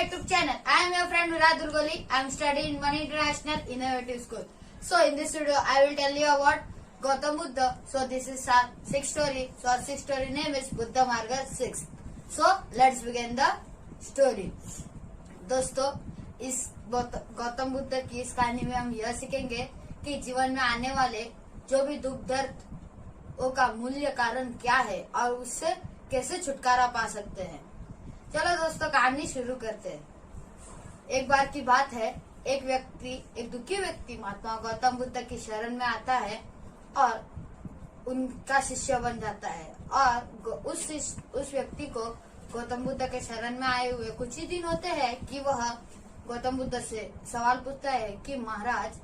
YouTube channel. I am your friend Viraj Durgoli. I am studying in One International Innovative School. So in this video, I will tell you about Gautam Buddha. So this is our sixth story. So our sixth story name is Buddha Marga 6. So let's begin the story. दोस्तों, इस गौतम बुद्ध की इस कहानी में हम यह सीखेंगे कि जीवन में आने वाले जो भी दुख दर्द का मूल्य कारण क्या है और उससे कैसे छुटकारा पा सकते हैं। चलो दोस्तों, कहानी शुरू करते हैं। एक बार की बात है, एक दुखी व्यक्ति महात्मा गौतम बुद्ध की शरण में आता है और उनका शिष्य बन जाता है। और उस व्यक्ति को गौतम बुद्ध के शरण में आए हुए कुछ ही दिन होते हैं कि वह गौतम बुद्ध से सवाल पूछता है कि महाराज,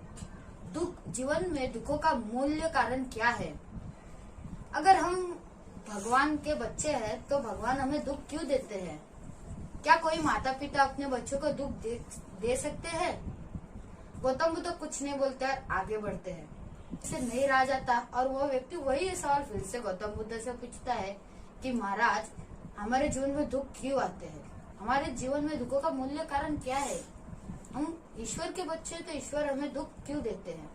जीवन में दुखों का मूल्य कारण क्या है? अगर हम भगवान के बच्चे हैं तो भगवान हमें दुख क्यों देते हैं? क्या कोई माता पिता अपने बच्चों को दुख दे सकते हैं? गौतम बुद्ध कुछ नहीं बोलते और आगे बढ़ते हैं। इसे नहीं रहा जाता और वह व्यक्ति वही सवाल फिर से गौतम बुद्ध से पूछता है कि महाराज, हमारे जीवन में दुख क्यों आते हैं? हमारे जीवन में दुखों का मूल्य कारण क्या है? हम ईश्वर के बच्चे तो ईश्वर हमें दुख क्यों देते हैं?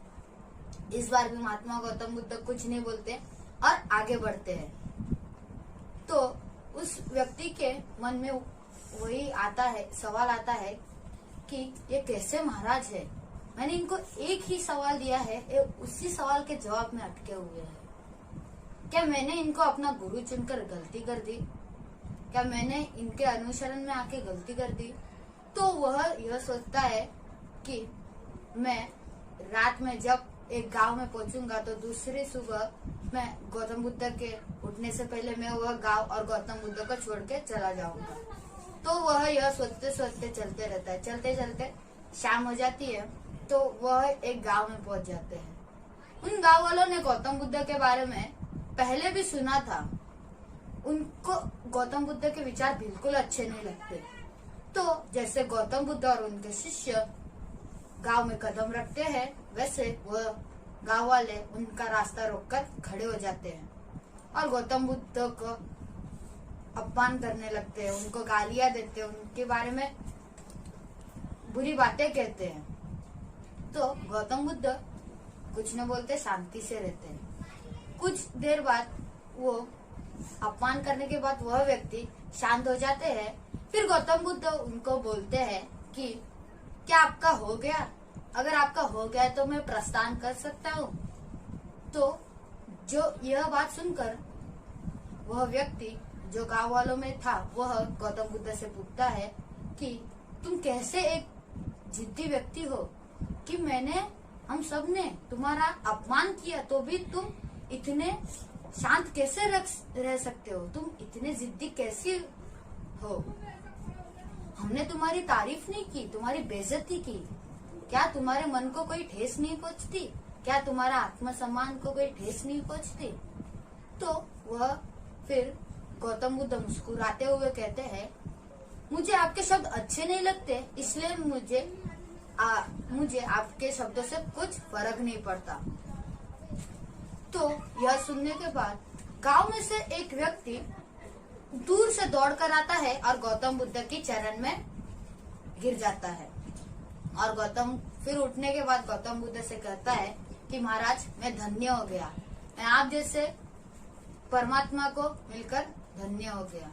इस बार भी महात्मा गौतम बुद्ध कुछ नहीं बोलते और आगे बढ़ते हैं। तो उस व्यक्ति के मन में वही सवाल आता है कि ये कैसे महाराज है? मैंने इनको एक ही सवाल दिया है, ये उसी सवाल के जवाब में अटके हुए हैं। क्या मैंने इनको अपना गुरु चुनकर गलती कर दी? क्या मैंने इनके अनुसरण में आके गलती कर दी? तो वह यह सोचता है कि मैं रात में जब एक गांव में पहुंचूंगा तो दूसरी सुबह मैं गौतम बुद्ध के उठने से पहले मैं वह गांव और गौतम बुद्ध को छोड़ के चला जाऊंगा। तो वह यह सोचते सोचते चलते रहता है। चलते चलते शाम हो जाती है तो वह एक गांव में पहुंच जाते हैं। उन गांव वालों ने गौतम बुद्ध के बारे में पहले भी सुना था। उनको गौतम बुद्ध के विचार बिल्कुल अच्छे नहीं लगते। तो जैसे गौतम बुद्ध और उनके शिष्य गांव में कदम रखते हैं, वैसे वह गांव वाले उनका रास्ता रोककर खड़े हो जाते हैं और गौतम बुद्ध को अपमान करने लगते हैं, उनको गालियां देते हैं, उनके बारे में बुरी बातें कहते हैं। तो गौतम बुद्ध कुछ न बोलते, शांति से रहते हैं। कुछ देर बाद वो अपमान करने के बाद वह व्यक्ति शांत हो जाते हैं। फिर गौतम बुद्ध उनको बोलते हैं कि क्या आपका हो गया? अगर आपका हो गया तो मैं प्रस्थान कर सकता हूँ। तो जो यह बात सुनकर वह व्यक्ति जो गांव वालों में था वह गौतम बुद्ध से पूछता है कि तुम कैसे एक जिद्दी व्यक्ति हो कि हम सब ने तुम्हारा अपमान किया तो भी तुम इतने शांत कैसे रह सकते हो? तुम इतने जिद्दी कैसे हो? हमने तुम्हारी तारीफ नहीं की, तुम्हारी बेइज्जती की। क्या तुम्हारे मन को कोई ठेस नहीं पहुंचती? क्या तुम्हारा आत्मसम्मान को कोई ठेस नहीं पहुंचती? तो वह फिर गौतम बुद्ध मुस्कुराते हुए कहते हैं, मुझे आपके शब्द अच्छे नहीं लगते, इसलिए मुझे आपके शब्दों से कुछ फर्क नहीं पड़ता। तो यह सुनने के बाद गांव में से एक व्यक्ति दूर से दौड़कर आता है और गौतम बुद्ध की चरण में गिर जाता है। और गौतम फिर उठने के बाद गौतम बुद्ध से कहता है कि महाराज, मैं धन्य हो गया, मैं आप जैसे परमात्मा को मिलकर धन्य हो गया।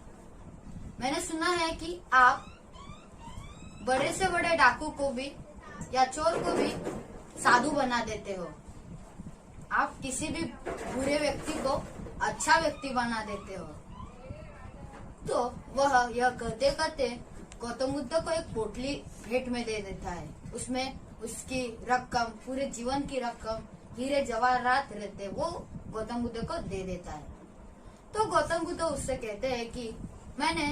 मैंने सुना है कि आप बड़े से बड़े डाकू को भी या चोर को भी साधु बना देते हो। आप किसी भी बुरे व्यक्ति को अच्छा व्यक्ति बना देते हो। तो वह यह कहते कहते गौतम बुद्ध को एक पोटली भेंट में दे देता है। उसमें उसकी रकम, पूरे जीवन की रकम, हीरे जवाहरात रहते, वो गौतम बुद्ध को दे देता है। तो गौतम बुद्ध उससे कहते हैं कि मैंने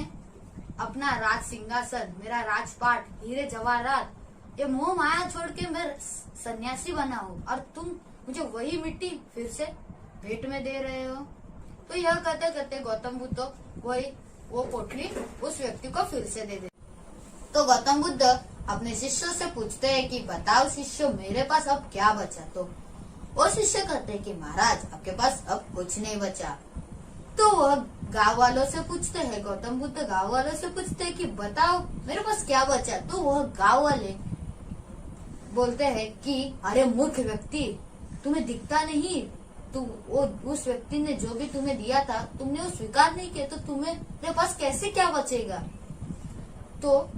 अपना राज सिंहासन, मेरा राजपाट, हीरे जवाहरात, ये मोह माया छोड़ के मैं सन्यासी बना हूँ और तुम मुझे वही मिट्टी फिर से भेंट में दे रहे हो। तो यह कहते कहते गौतम बुद्ध वो पोटली उस व्यक्ति को फिर से दे देते। तो गौतम बुद्ध अपने शिष्यों से पूछते हैं कि बताओ शिष्यों, मेरे पास अब क्या बचा? तो वो शिष्य कहते हैं कि महाराज, आपके पास अब कुछ नहीं बचा। तो वह गांव वालों से पूछते हैं, गौतम बुद्ध गांव वालों से पूछते हैं कि बताओ मेरे पास क्या बचा। तो वह गांव वाले बोलते हैं कि अरे मूर्ख व्यक्ति, तुम्हें दिखता नहीं, उस व्यक्ति ने जो भी तुम्हें दिया था तुमने वो स्वीकार नहीं किया, तो तुम्हें पास कैसे क्या बचेगा। तो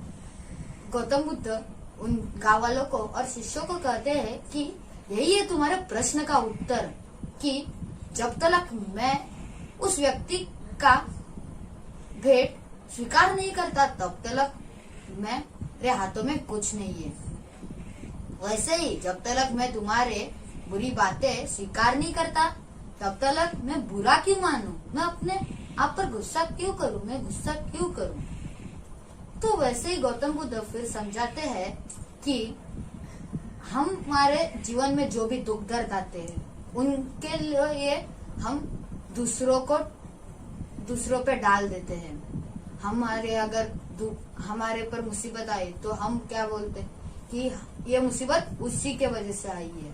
गौतम बुद्ध उन गांव वालों को और शिष्यों को कहते हैं कि यही है तुम्हारे प्रश्न का उत्तर, कि जब तक मैं उस व्यक्ति का भेंट स्वीकार नहीं करता तब तक मेरे हाथों में कुछ नहीं है। वैसे ही जब तक मैं तुम्हारे बुरी बातें स्वीकार नहीं करता तब तक मैं बुरा क्यों मानूं, मैं अपने आप पर गुस्सा क्यों करूं, मैं गुस्सा क्यों करूं। तो वैसे ही गौतम बुद्ध फिर समझाते हैं कि हमारे जीवन में जो भी दुख दर्द आते हैं उनके लिए हम दूसरों पे डाल देते हैं। हमारे अगर हमारे पर मुसीबत आई तो हम क्या बोलते हैं कि ये मुसीबत उसी के वजह से आई है।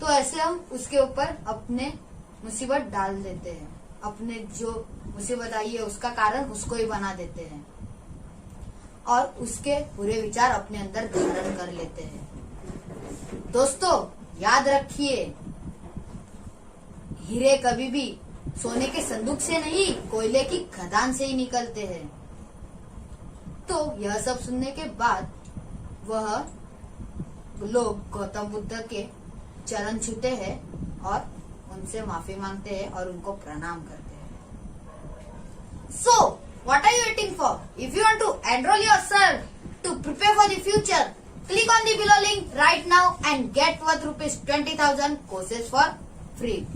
तो ऐसे हम उसके ऊपर अपने मुसीबत डाल देते हैं, अपने जो मुसीबत आई है उसका कारण उसको ही बना देते हैं और उसके बुरे विचार अपने अंदर धारण कर लेते हैं। दोस्तों याद रखिए, हीरे कभी भी सोने के संदूक से नहीं, कोयले की खदान से ही निकलते हैं। तो यह सब सुनने के बाद वह लोग गौतम बुद्ध के चरण छूते हैं और उनसे माफी मांगते हैं और उनको प्रणाम करते हैं। So, what are you waiting for? If you want to enroll yourself to prepare for the future, click on the below link right now and get worth ₹20,000 courses for free.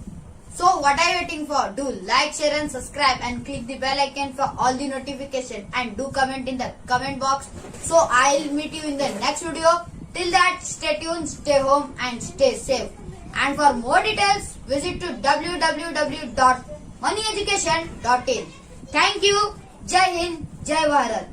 So, what are you waiting for? Do like, share and subscribe and click the bell icon for all the notification and do comment in the comment box. So, I'll meet you in the next video. Till that, stay tuned, stay home and stay safe. And for more details, visit to www.moneyeducation.in. Thank you. Jai Hind, Jai Bharat.